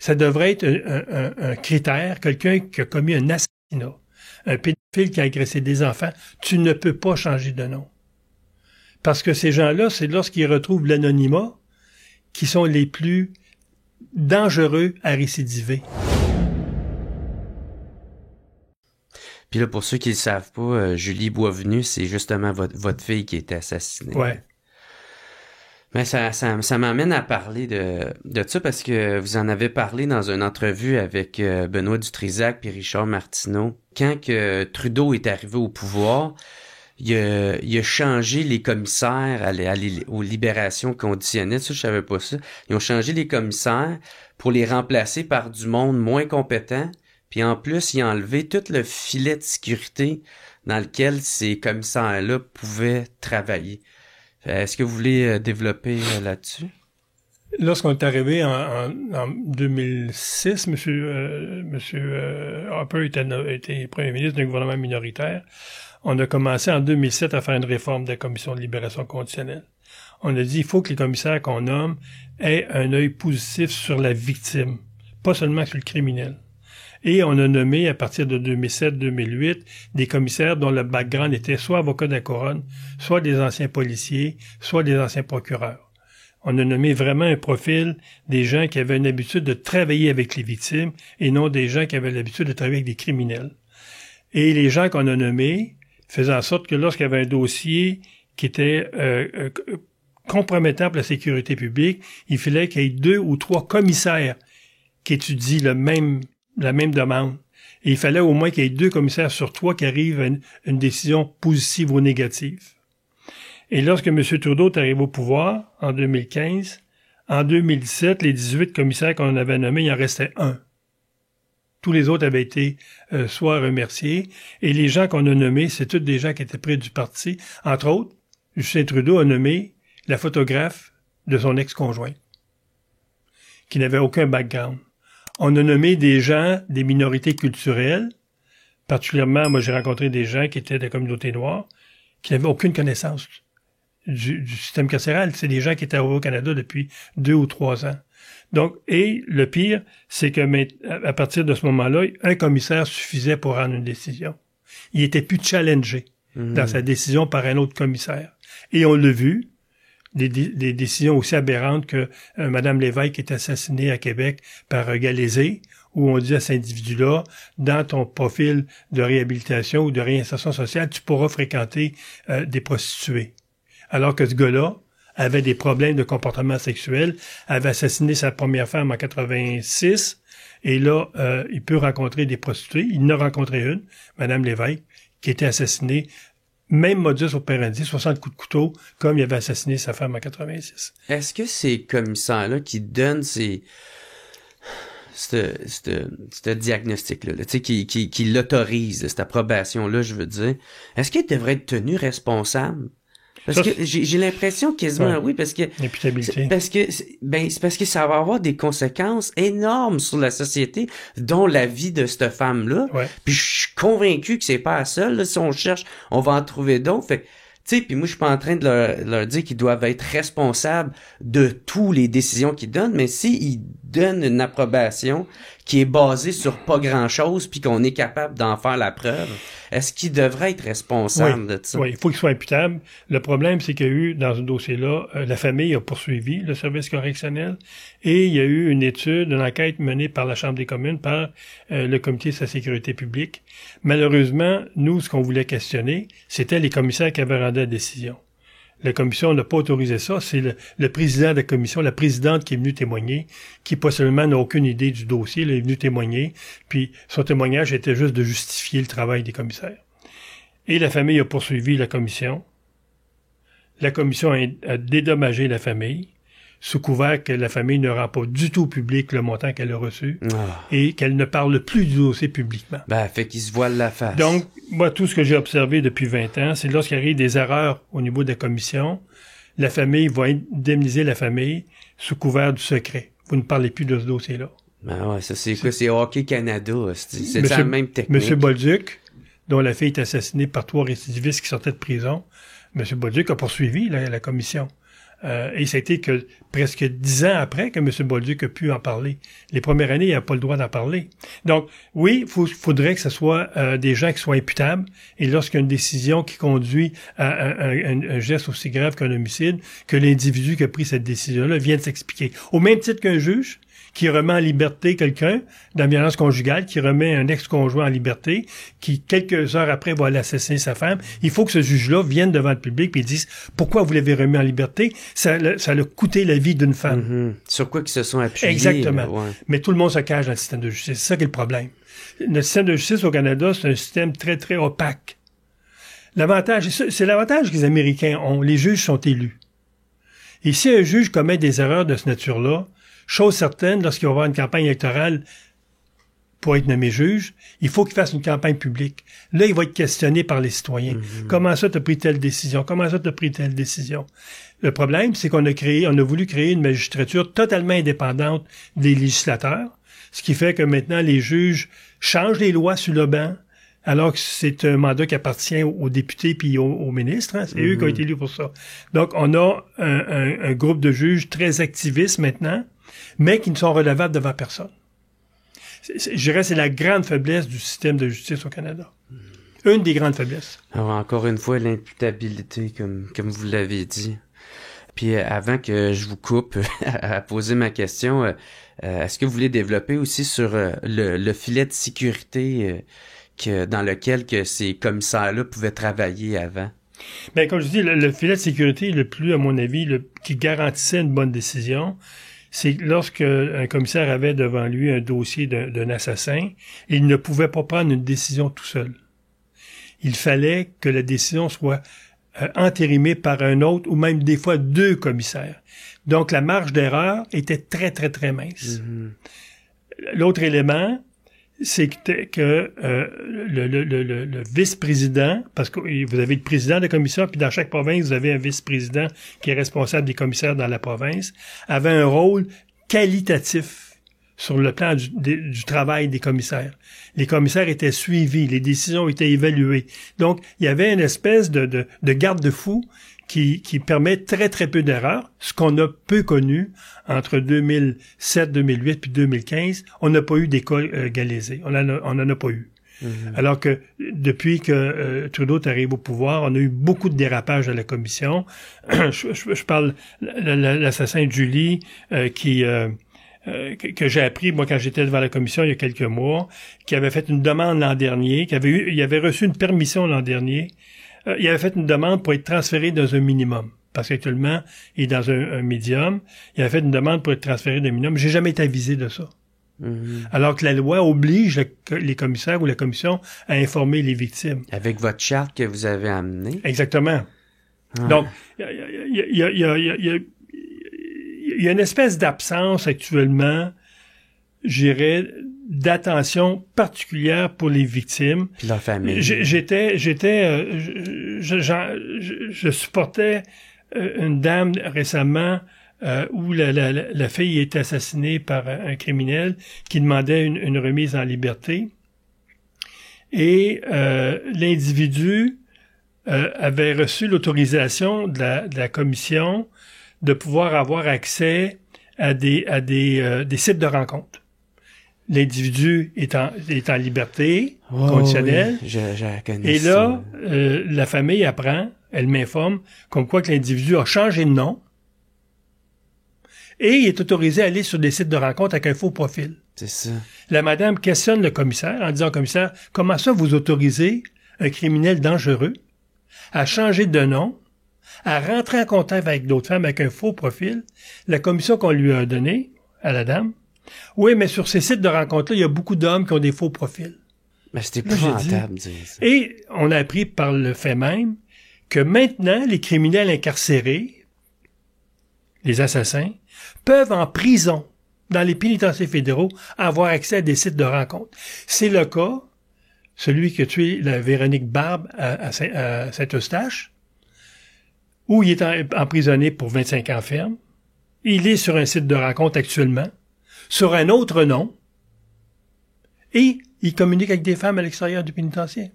ça devrait être un critère, quelqu'un qui a commis un assassinat, un pédophile qui a agressé des enfants, tu ne peux pas changer de nom. Parce que ces gens-là, c'est lorsqu'ils retrouvent l'anonymat qui sont les plus dangereux à récidiver. Puis là, pour ceux qui ne le savent pas, Julie Boisvenu, c'est justement votre fille qui a été assassinée. Ouais. Mais ça m'amène à parler de ça parce que vous en avez parlé dans une entrevue avec Benoît Dutrisac et Richard Martineau. Quand que Trudeau est arrivé au pouvoir, il a changé les commissaires aux libérations conditionnelles. Ça, je savais pas ça. Ils ont changé les commissaires pour les remplacer par du monde moins compétent. Puis en plus, il a enlevé tout le filet de sécurité dans lequel ces commissaires-là pouvaient travailler. Est-ce que vous voulez développer là-dessus? Lorsqu'on est arrivé en 2006, M. Harper était premier ministre d'un gouvernement minoritaire. On a commencé en 2007 à faire une réforme de la commission de libération conditionnelle. On a dit il faut que les commissaires qu'on nomme aient un œil positif sur la victime, pas seulement sur le criminel. Et on a nommé, à partir de 2007-2008, des commissaires dont le background était soit avocat de la couronne, soit des anciens policiers, soit des anciens procureurs. On a nommé vraiment un profil des gens qui avaient une habitude de travailler avec les victimes et non des gens qui avaient l'habitude de travailler avec des criminels. Et les gens qu'on a nommés faisaient en sorte que lorsqu'il y avait un dossier qui était compromettant pour la sécurité publique, il fallait qu'il y ait 2 ou 3 commissaires qui étudient la même demande. Et il fallait au moins qu'il y ait 2 commissaires sur 3 qui arrivent à une décision positive ou négative. Et lorsque M. Trudeau est arrivé au pouvoir, en 2015, en 2017, les 18 commissaires qu'on avait nommés, il en restait 1. Tous les autres avaient été soit remerciés. Et les gens qu'on a nommés, c'est tous des gens qui étaient près du parti. Entre autres, Justin Trudeau a nommé la photographe de son ex-conjointe, qui n'avait aucun background. On a nommé des gens des minorités culturelles, particulièrement, moi j'ai rencontré des gens qui étaient de la communauté noire, qui n'avaient aucune connaissance du système carcéral. C'est des gens qui étaient au Canada depuis 2 ou 3 ans. Donc, et le pire, c'est que à partir de ce moment-là, un commissaire suffisait pour rendre une décision. Il était plus challengé dans sa décision par un autre commissaire. Et on l'a vu, des décisions aussi aberrantes que Mme Lévesque est assassinée à Québec par Galézé, où on dit à cet individu-là, dans ton profil de réhabilitation ou de réinsertion sociale, tu pourras fréquenter des prostituées. Alors que ce gars-là avait des problèmes de comportement sexuel, avait assassiné sa première femme en 86, et là, il peut rencontrer des prostituées. Il en a rencontré une, Mme Lévesque, qui était assassinée, même modus operandi, 60 coups de couteau, comme il avait assassiné sa femme en 86. Est-ce que ces commissaires-là qui donnent ce diagnostic-là, tu sais, qui l'autorisent, cette approbation-là, je veux dire, est-ce qu'ils devraient être tenus responsables? Parce que j'ai l'impression quasiment oui, parce que c'est parce que ça va avoir des conséquences énormes sur la société, dont la vie de cette femme-là. Ouais. Puis je suis convaincu que c'est pas la seule. Là, si on cherche, on va en trouver d'autres. Fait tu sais, puis moi je suis pas en train de leur dire qu'ils doivent être responsables de toutes les décisions qu'ils donnent, mais s'ils donnent une approbation qui est basée sur pas grand-chose, puis qu'on est capable d'en faire la preuve, est-ce qu'ils devraient être responsables de ça? Oui, il faut qu'ils soient imputables. Le problème, c'est qu'il y a eu, dans ce dossier-là, la famille a poursuivi le service correctionnel et il y a eu une étude, une enquête menée par la Chambre des communes, par le Comité de la sécurité publique. Malheureusement, nous, ce qu'on voulait questionner, c'était les commissaires qui avaient rendu la décision. La commission n'a pas autorisé ça. C'est le président de la commission, la présidente qui est venue témoigner, qui pas seulement n'a aucune idée du dossier, elle est venue témoigner, puis son témoignage était juste de justifier le travail des commissaires. Et la famille a poursuivi la commission. La commission a dédommagé la famille, sous couvert que la famille ne rend pas du tout public le montant qu'elle a reçu et qu'elle ne parle plus du dossier publiquement. Ben, fait qu'ils se voilent la face. Donc, moi, tout ce que j'ai observé depuis 20 ans, c'est lorsqu'il arrive des erreurs au niveau de la commission, la famille va indemniser la famille sous couvert du secret. Vous ne parlez plus de ce dossier-là. Ben ouais, ça c'est quoi? C'est Hockey Canada. C'est la même technique. Monsieur Bolduc, dont la fille est assassinée par 3 récidivistes qui sortaient de prison, Monsieur Bolduc a poursuivi la commission. Et ça a été que presque 10 ans après que M. Bolduc a pu en parler. Les premières années, il n'a pas le droit d'en parler. Donc, oui, faudrait que ce soit des gens qui soient imputables. Et lorsqu'il y a une décision qui conduit à un geste aussi grave qu'un homicide, que l'individu qui a pris cette décision-là vienne s'expliquer. Au même titre qu'un juge qui remet en liberté quelqu'un dans la violence conjugale, qui remet un ex-conjoint en liberté, qui, quelques heures après, va aller assassiner sa femme, il faut que ce juge-là vienne devant le public et dise « Pourquoi vous l'avez remis en liberté? Ça l'a coûté la vie d'une femme. Mm-hmm. Sur quoi qu'ils se sont appuyés. Exactement. Là, ouais. Mais tout le monde se cache dans le système de justice. C'est ça qui est le problème. Le système de justice au Canada, c'est un système très, très opaque. L'avantage, c'est l'avantage que les Américains ont. Les juges sont élus. Et si un juge commet des erreurs de cette nature-là, chose certaine, lorsqu'il va y avoir une campagne électorale pour être nommé juge, il faut qu'il fasse une campagne publique. Là, il va être questionné par les citoyens. Mm-hmm. Comment ça t'as pris telle décision? Comment ça t'as pris telle décision? Le problème, c'est qu'on a voulu créer une magistrature totalement indépendante des législateurs, ce qui fait que maintenant, les juges changent les lois sur le banc, alors que c'est un mandat qui appartient aux députés puis aux ministres. Hein? C'est eux qui ont été élus pour ça. Donc, on a un groupe de juges très activistes maintenant, mais qui ne sont redevables devant personne. Je dirais c'est la grande faiblesse du système de justice au Canada. Une des grandes faiblesses. Alors, encore une fois, l'imputabilité, comme vous l'avez dit. Puis avant que je vous coupe à poser ma question, est-ce que vous voulez développer aussi sur le filet de sécurité dans lequel que ces commissaires-là pouvaient travailler avant? Bien, comme je dis, le filet de sécurité le plus, à mon avis, qui garantissait une bonne décision, c'est lorsque un commissaire avait devant lui un dossier d'un assassin, il ne pouvait pas prendre une décision tout seul. Il fallait que la décision soit entérimée par un autre ou même des fois 2 commissaires. Donc la marge d'erreur était très, très, très mince. Mm-hmm. L'autre élément, c'est que le vice-président, parce que vous avez le président de la commission, puis dans chaque province, vous avez un vice-président qui est responsable des commissaires dans la province, avait un rôle qualitatif sur le plan du travail des commissaires. Les commissaires étaient suivis, les décisions étaient évaluées. Donc, il y avait une espèce de garde-fou qui permet très, très peu d'erreurs, ce qu'on a peu connu entre 2007, 2008 puis 2015. On n'a pas eu d'école galaisée. On en a pas eu. Mm-hmm. Alors que depuis que Trudeau est arrivé au pouvoir, on a eu beaucoup de dérapages à la commission. je parle l'assassin de Julie que j'ai appris, moi, quand j'étais devant la commission il y a quelques mois, qui avait fait une demande l'an dernier, il avait reçu une permission l'an dernier. Il avait fait une demande pour être transféré dans un minimum. Parce qu'actuellement, il est dans un médium. Il avait fait une demande pour être transféré d'un minimum. J'ai jamais été avisé de ça. Mm-hmm. Alors que la loi oblige les commissaires ou la commission à informer les victimes. Avec votre charte que vous avez amenée. Exactement. Ah. Donc, il y a une espèce d'absence actuellement, je dirais, d'attention particulière pour les victimes. Puis leur famille. Je supportais une dame récemment où la fille était assassinée par un criminel qui demandait une remise en liberté. Et l'individu avait reçu l'autorisation de la commission de pouvoir avoir accès à des sites de rencontres. L'individu est en liberté conditionnelle. Oui, je connais et là, la famille apprend, elle m'informe, comme quoi que l'individu a changé de nom et il est autorisé à aller sur des sites de rencontres avec un faux profil. C'est ça. La madame questionne le commissaire en disant au commissaire, comment ça vous autorisez un criminel dangereux à changer de nom, à rentrer en contact avec d'autres femmes avec un faux profil? La commission qu'on lui a donnée à la dame, oui, mais sur ces sites de rencontres-là, il y a beaucoup d'hommes qui ont des faux profils. Mais c'était épouvantable, dire ça. Et on a appris par le fait même que maintenant, les criminels incarcérés, les assassins, peuvent en prison, dans les pénitenciers fédéraux, avoir accès à des sites de rencontres. C'est le cas, celui qui a tué la Véronique Barbe à Saint-Eustache, où il est emprisonné pour 25 ans ferme. Il est sur un site de rencontre actuellement, sur un autre nom, et il communique avec des femmes à l'extérieur du pénitencier.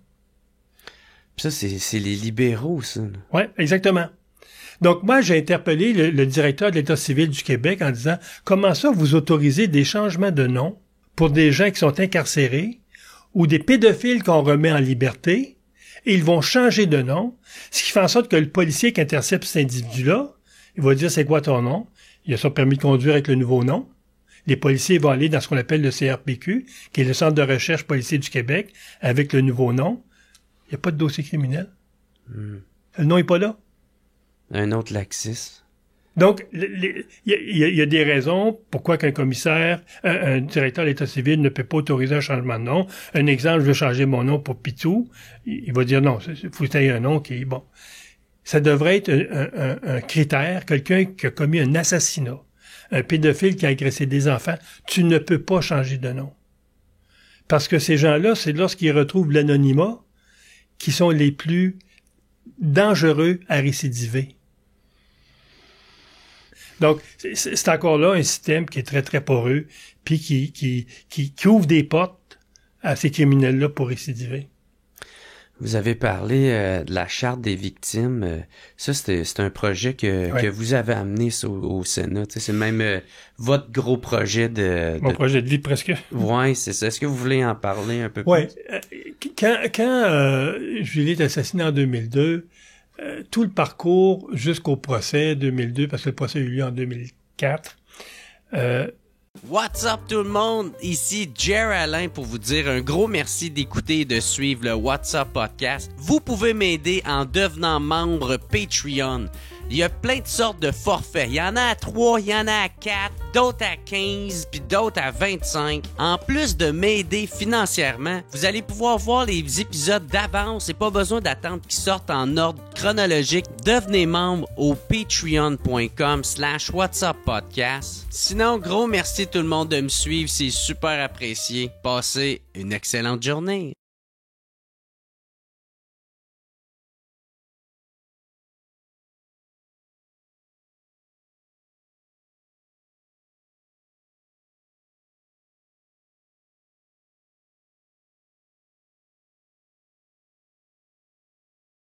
Ça, c'est les libéraux, ça. Oui, exactement. Donc, moi, j'ai interpellé le directeur de l'État civil du Québec en disant « Comment ça, vous autorisez des changements de nom pour des gens qui sont incarcérés ou des pédophiles qu'on remet en liberté et ils vont changer de nom, ce qui fait en sorte que le policier qui intercepte cet individu-là, il va dire « C'est quoi ton nom? » Il a son permis de conduire avec le nouveau nom. Les policiers vont aller dans ce qu'on appelle le CRPQ, qui est le Centre de recherche policier du Québec, avec le nouveau nom. Il n'y a pas de dossier criminel. Le nom n'est pas là. Un autre laxisme. Donc, il y a des raisons pourquoi qu'un commissaire, un directeur de l'État civil ne peut pas autoriser un changement de nom. Un exemple, je veux changer mon nom pour Pitou. Il va dire non, il faut que tu aies un nom qui est bon. Ça devrait être un critère. Quelqu'un qui a commis un assassinat, un pédophile qui a agressé des enfants, tu ne peux pas changer de nom. Parce que ces gens-là, c'est lorsqu'ils retrouvent l'anonymat qui sont les plus dangereux à récidiver. Donc, c'est encore là un système qui est très, très poreux, puis qui ouvre des portes à ces criminels-là pour récidiver. Vous avez parlé de la Charte des victimes. Ça, c'est un projet que vous avez amené au Sénat. Tu sais, c'est même votre gros projet Mon projet de vie, presque. Oui, c'est ça. Est-ce que vous voulez en parler un peu plus? Oui. Quand Julie est assassinée en 2002, tout le parcours jusqu'au procès 2002, parce que le procès a eu lieu en 2004. What's up tout le monde? Ici Jer Alain pour vous dire un gros merci d'écouter et de suivre le What's Up Podcast. Vous pouvez m'aider en devenant membre Patreon. Il y a plein de sortes de forfaits. Il y en a à 3, il y en a à 4, d'autres à 15, puis d'autres à 25. En plus de m'aider financièrement, vous allez pouvoir voir les épisodes d'avance et pas besoin d'attendre qu'ils sortent en ordre chronologique. Devenez membre au patreon.com/whatsuppodcast. Sinon, gros merci tout le monde de me suivre, c'est super apprécié. Passez une excellente journée.